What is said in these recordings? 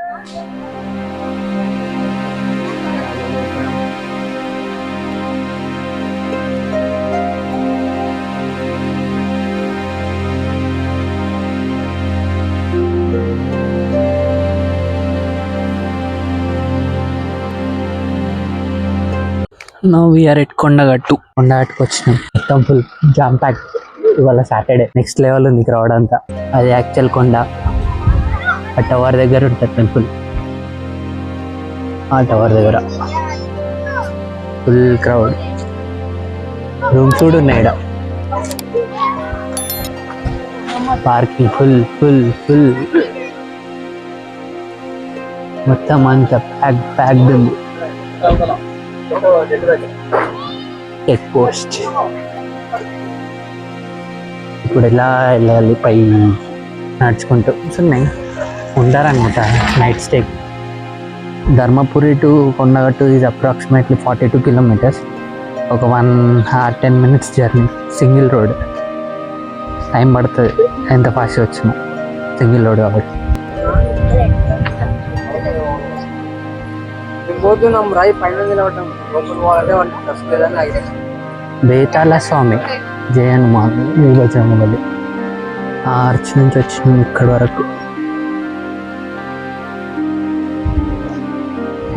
Now we are at కొండగట్టుకు వచ్చినాం. మొత్తం full jam pack. ఇవాళ సాటర్డే. నెక్స్ట్ లెవెల్ ఉంది క్రౌడ్ అంతా. అది యాక్చువల్ కొండ. ఆ టవర్ దగ్గర ఉంటుంది టెంపుల్. ఆ టవర్ దగ్గర ఫుల్ క్రౌడ్. రూమ్స్ కూడా ఉన్నాయి ఇక్కడ. Parking full full full. మొత్తం అంతా ప్యాక్డ్ ఉంది. Check post. ఇప్పుడు ఎలా వెళ్ళాలి? పై నడుచుకుంటూ ఉన్నాయి. ఉంటారనమాట night stay. Dharmapuri to Kondagattu is approximately 42 kilometres. ఒక 1 hour 10 minutes journey. Single road. Time పడుతుంది ఎంత ఫాస్ట్గా వచ్చినా. సింగిల్ రోడ్ కాబట్టి. బేతాళ స్వామి జయ హనుమాన్ వీరజంగలి. ఆ ఆర్చ్ నుంచి వచ్చినాం ఇక్కడి వరకు.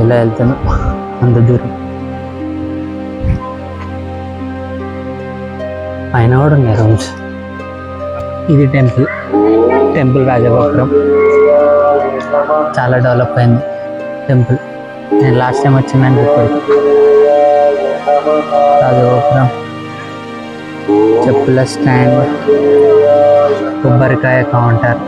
ఎలా వెళ్తాను అంత దూరం. పైన కూడా ఉన్నాయి రూమ్స్. ఇది టెంపుల్ రాజగోపురం. చాలా డెవలప్ అయింది టెంపుల్. నేను లాస్ట్ టైం వచ్చిందని చెప్పాను. రాజగోపురం, చెప్పుల స్టాండ్, కొబ్బరికాయ కౌంటర్.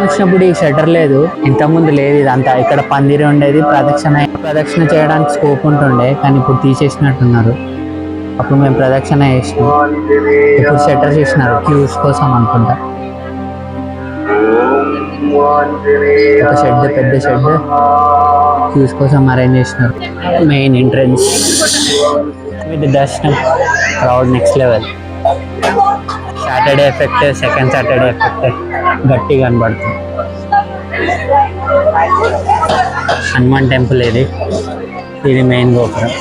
వచ్చినప్పుడు ఈ షటర్ లేదు, ఇంతకుముందు లేదు. ఇదంతా ఇక్కడ పందిరి ఉండేది. ప్రదక్షిణ చేయడానికి స్కోప్ ఉంటుండే, కానీ ఇప్పుడు తీసేసినట్టున్నారు. అప్పుడు మేము ప్రదక్షిణ చేసినాం. ఇప్పుడు షటర్ చేసినారు క్యూస్ కోసం అనుకుంటా. ఒక షెడ్, పెద్ద షెడ్ క్యూస్ కోసం అరేంజ్ చేసినారు. మెయిన్ ఎంట్రన్స్ విత్ దర్శనం. Crowd next level. Saturday effect, second Saturday effect గట్టిగా కనబడుతుంది. హనుమాన్ టెంపుల్ ఇది మెయిన్ గోపురం.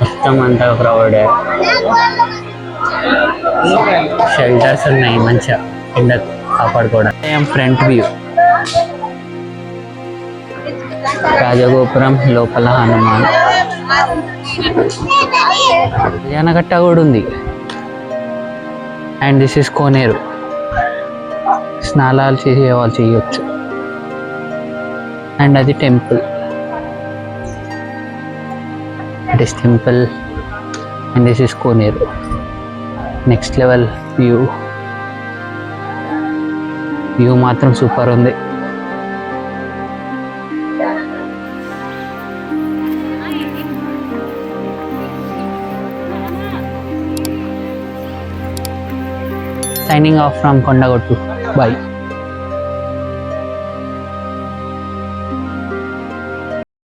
మొత్తం అంతా క్రౌడ్. షెల్టర్స్ ఉన్నాయి మంచిగా కింద కాపాడుకోవడం. ఫ్రంట్ వ్యూ రాజగోపురం లోపల హనుమాన్. కళ్యాణకట్ట కూడా ఉంది. అండ్ దిస్ ఇస్ కోనేరు. స్నానాలు చేసేవాళ్ళు చేయొచ్చు. అండ్ అది temple. It is temple and this is Koneru. Next level view మాత్రం సూపర్ ఉంది. Signing off from Kondagattu. Bye.